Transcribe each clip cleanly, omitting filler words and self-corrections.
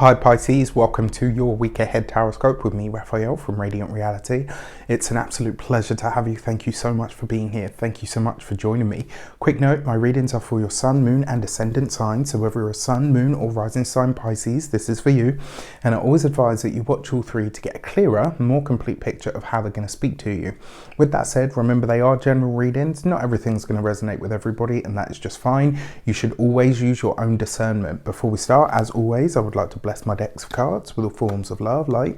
Hi Pisces, welcome to your week ahead Taroscope with me, Raphael from Radiant Reality. It's an absolute pleasure to have you. Thank you so much for being here. Thank you so much for joining me. Quick note, my readings are for your sun, moon and ascendant sign. So whether you're a sun, moon or rising sign Pisces, this is for you. And I always advise that you watch all three to get a clearer, more complete picture of how they're going to speak to you. With that said, remember they are general readings. Not everything's going to resonate with everybody, and that is just fine. You should always use your own discernment. Before we start, as always, I would like to bless my decks of cards with all forms of love, light,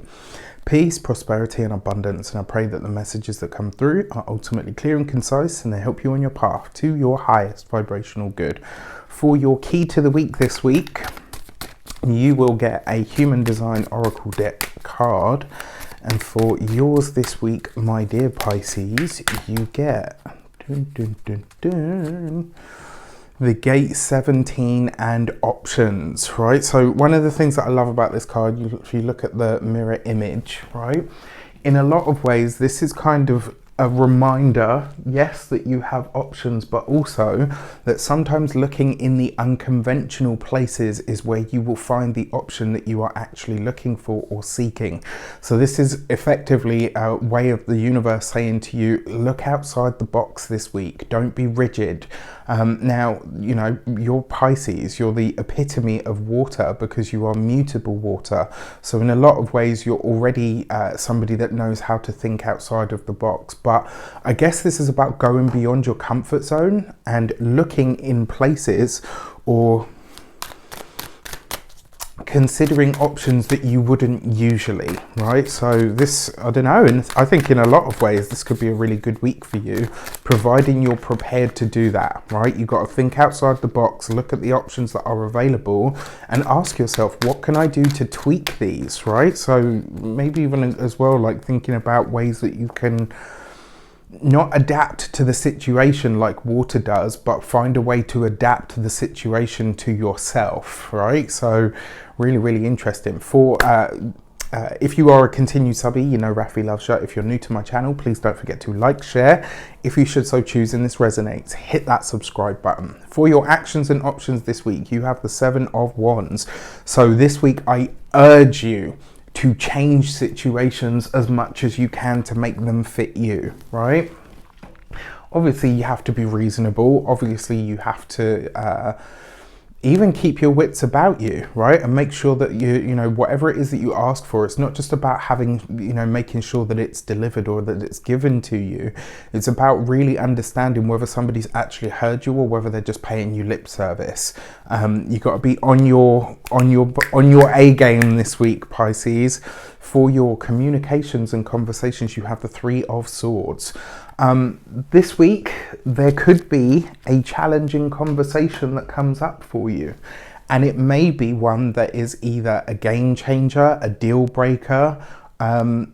peace, prosperity and abundance, and I pray that the messages that come through are ultimately clear and concise and they help you on your path to your highest vibrational good. For your key to the week this week, you will get a Human Design Oracle deck card, and for yours this week, my dear Pisces, you get the Gate 17 and options, right? So one of the things that I love about this card, if you look at the mirror image, right? In a lot of ways, this is kind of a reminder, yes, that you have options, but also that sometimes looking in the unconventional places is where you will find the option that you are actually looking for or seeking. So this is effectively a way of the universe saying to you, look outside the box this week. Don't be rigid. Now, you know, you're Pisces, you're the epitome of water because you are mutable water. So in a lot of ways, you're already somebody that knows how to think outside of the box. But I guess this is about going beyond your comfort zone and looking in places or considering options that you wouldn't usually, right? So this, I don't know, and I think in a lot of ways this could be a really good week for you, providing you're prepared to do that, right? You've got to think outside the box, look at the options that are available and ask yourself, what can I do to tweak these, right? So maybe even as well, like thinking about ways that you can not adapt to the situation like water does, but find a way to adapt the situation to yourself, right? So really interesting. For if you are a continued subby, you know Raffi loves you. If you're new to my channel, please don't forget to like, share. If you should so choose and this resonates, hit that subscribe button. For your actions and options this week, you have the 7 of Wands. So this week I urge you to change situations as much as you can to make them fit you, right? Obviously you have to be reasonable. Obviously you have to even keep your wits about you, right? And make sure that you know, whatever it is that you ask for, it's not just about having, you know, making sure that it's delivered or that it's given to you. It's about really understanding whether somebody's actually heard you or whether they're just paying you lip service. You got to be on your A game this week, Pisces. For your communications and conversations, you have the 3 of Swords. This week there could be a challenging conversation that comes up for you, and it may be one that is either a game changer, a deal breaker,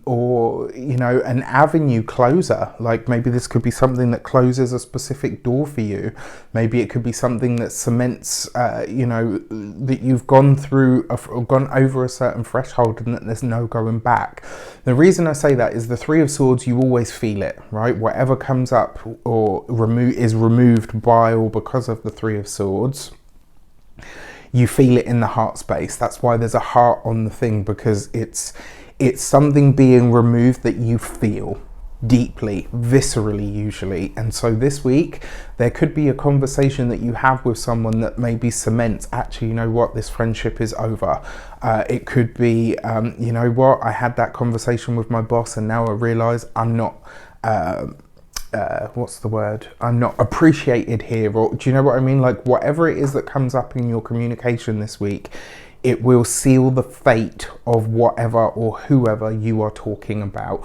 or you know, an avenue closer. Like maybe this could be something that closes a specific door for you. Maybe it could be something that cements you know, that you've gone through or gone over a certain threshold and that there's no going back. The reason I say that is the 3 of Swords, you always feel it, right? Whatever comes up or is removed by or because of the 3 of Swords, you feel it in the heart space. That's why there's a heart on the thing, because it's something being removed that you feel deeply, viscerally usually. And so this week there could be a conversation that you have with someone that maybe cements, actually, you know what, this friendship is over. It could be, you know what, I had that conversation with my boss and now I realize I'm not what's the word? I'm not appreciated here, or do you know what I mean? Like whatever it is that comes up in your communication this week, it will seal the fate of whatever or whoever you are talking about.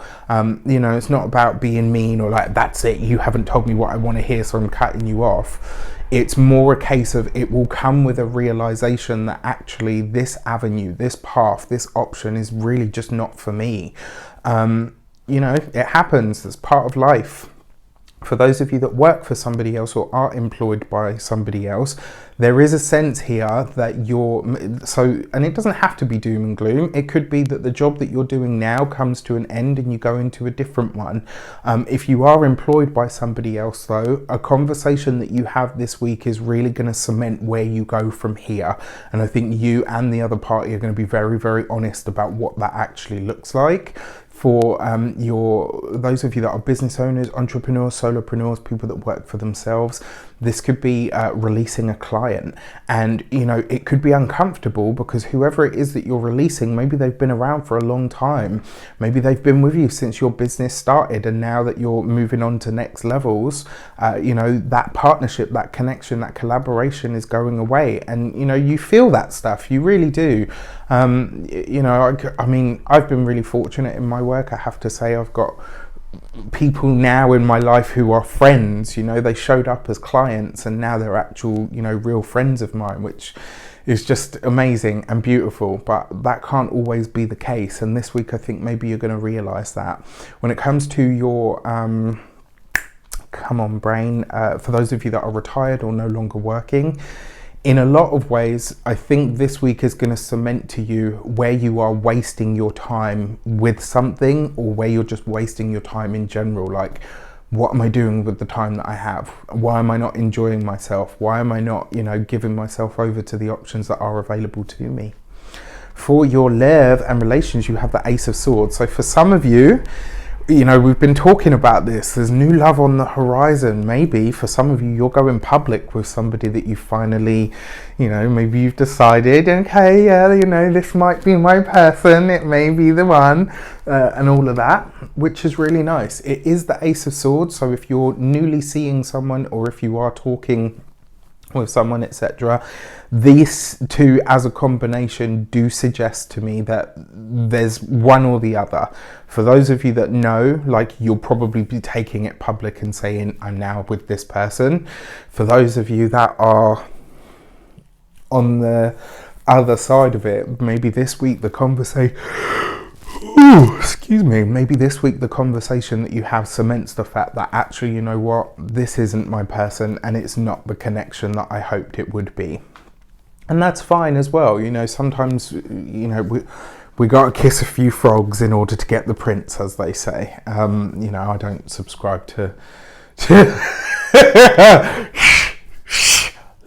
You know, it's not about being mean or like, that's it, you haven't told me what I want to hear, so I'm cutting you off. It's more a case of it will come with a realization that actually this avenue, this path, this option is really just not for me. You know, it happens, that's part of life. For those of you that work for somebody else or are employed by somebody else, there is a sense here that and it doesn't have to be doom and gloom. It could be that the job that you're doing now comes to an end and you go into a different one. If you are employed by somebody else though, a conversation that you have this week is really going to cement where you go from here. And I think you and the other party are going to be very, very honest about what that actually looks like. For those of you that are business owners, entrepreneurs, solopreneurs, people that work for themselves, this could be releasing a client. And, you know, it could be uncomfortable because whoever it is that you're releasing, maybe they've been around for a long time. Maybe they've been with you since your business started. And now that you're moving on to next levels, you know, that partnership, that connection, that collaboration is going away. And, you know, you feel that stuff. You really do. You know, I mean, I've been really fortunate in my work. I have to say, I've got people now in my life who are friends. You know, they showed up as clients and now they're actual, you know, real friends of mine, which is just amazing and beautiful. But that can't always be the case. And this week, I think maybe you're going to realize that when it comes to your come on brain, for those of you that are retired or no longer working, in a lot of ways, I think this week is going to cement to you where you are wasting your time with something, or where you're just wasting your time in general. Like, what am I doing with the time that I have? Why am I not enjoying myself? Why am I not, you know, giving myself over to the options that are available to me? For your love and relations, you have the Ace of Swords. So for some of you, you know, we've been talking about this. There's new love on the horizon. Maybe for some of you, you're going public with somebody that you finally, you know, maybe you've decided, okay, yeah, you know, this might be my person. It may be the one, and all of that, which is really nice. It is the Ace of Swords. So if you're newly seeing someone, or if you are talking with someone, etc., these two as a combination do suggest to me that there's one or the other. For those of you that know, like, you'll probably be taking it public and saying, I'm now with this person. For those of you that are on the other side of it, maybe this week the conversation maybe this week the conversation that you have cements the fact that actually, you know what, this isn't my person and it's not the connection that I hoped it would be. And that's fine as well. You know, sometimes, you know, we got to kiss a few frogs in order to get the prince, as they say. You know, I don't subscribe to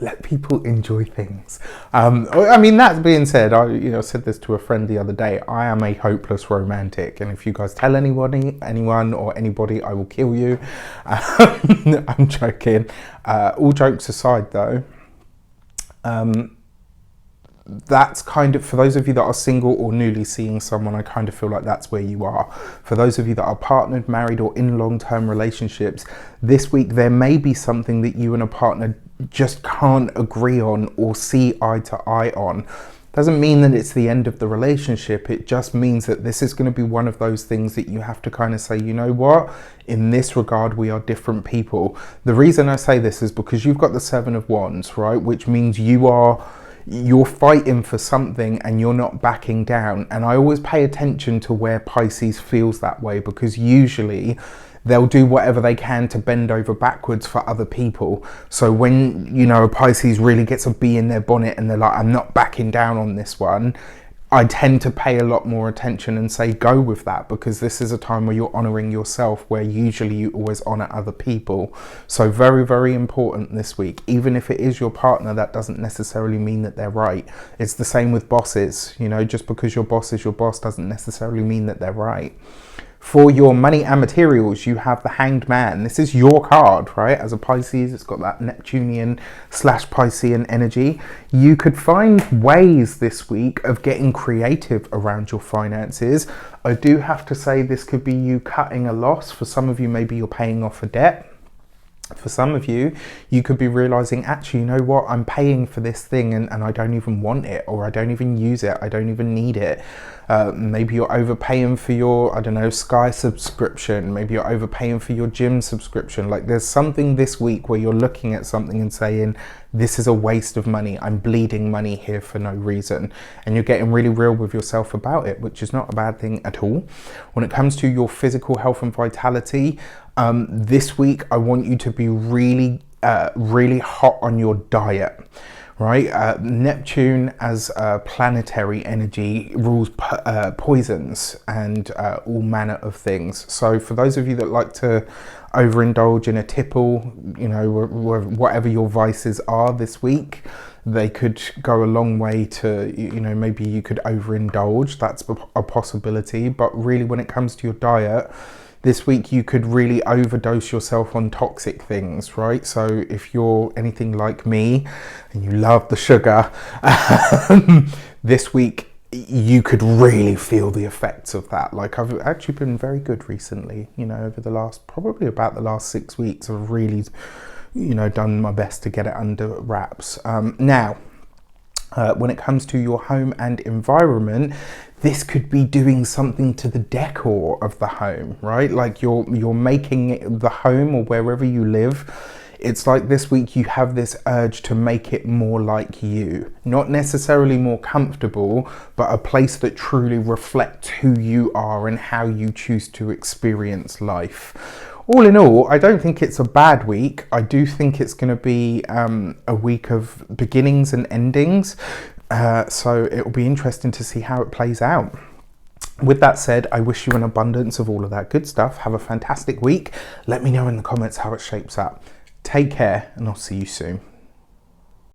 let people enjoy things. I mean, that being said, I said this to a friend the other day. I am a hopeless romantic, and if you guys tell anyone or anybody, I will kill you. I'm joking. All jokes aside, though, that's kind of, for those of you that are single or newly seeing someone, I kind of feel like that's where you are. For those of you that are partnered, married, or in long-term relationships, this week there may be something that you and a partner just can't agree on or see eye to eye on. Doesn't mean that it's the end of the relationship. It just means that this is going to be one of those things that you have to kind of say, you know what, in this regard, we are different people. The reason I say this is because you've got the Seven of Wands, right? Which means you're fighting for something and you're not backing down. And I always pay attention to where Pisces feels that way, because usually they'll do whatever they can to bend over backwards for other people. So when, you know, a Pisces really gets a bee in their bonnet and they're like, I'm not backing down on this one, I tend to pay a lot more attention and say, go with that, because this is a time where you're honoring yourself, where usually you always honor other people. So very, very important this week. Even if it is your partner, that doesn't necessarily mean that they're right. It's the same with bosses. You know, just because your boss is your boss doesn't necessarily mean that they're right. For your money and materials, you have the Hanged Man. This is your card, right? As a Pisces, it's got that Neptunian / Piscean energy. You could find ways this week of getting creative around your finances. I do have to say, this could be you cutting a loss. For some of you, maybe you're paying off a debt. For some of you, you could be realizing, actually, you know what, I'm paying for this thing and I don't even want it, or I don't even use it, I don't even need it. Maybe you're overpaying for your, I don't know, Sky subscription. Maybe you're overpaying for your gym subscription. Like, there's something this week where you're looking at something and saying, this is a waste of money. I'm bleeding money here for no reason. And you're getting really real with yourself about it, which is not a bad thing at all. When it comes to your physical health and vitality, This week, I want you to be really, really hot on your diet. Right, Neptune as a planetary energy rules poisons and all manner of things. So for those of you that like to overindulge in a tipple, you know, whatever your vices are this week, they could go a long way to, you know, maybe you could overindulge. That's a possibility. But really, when it comes to your diet, this week you could really overdose yourself on toxic things, right? So if you're anything like me and you love the sugar, this week you could really feel the effects of that. Like, I've actually been very good recently, you know, over the last, probably about the last 6 weeks. I've really, you know, done my best to get it under wraps. Now, when it comes to your home and environment, this could be doing something to the decor of the home, right? Like you're making the home, or wherever you live, it's like this week you have this urge to make it more like you. Not necessarily more comfortable, but a place that truly reflects who you are and how you choose to experience life. All in all, I don't think it's a bad week. I do think it's going to be a week of beginnings and endings. So it will be interesting to see how it plays out. With that said, I wish you an abundance of all of that good stuff. Have a fantastic week. Let me know in the comments how it shapes up. Take care, and I'll see you soon.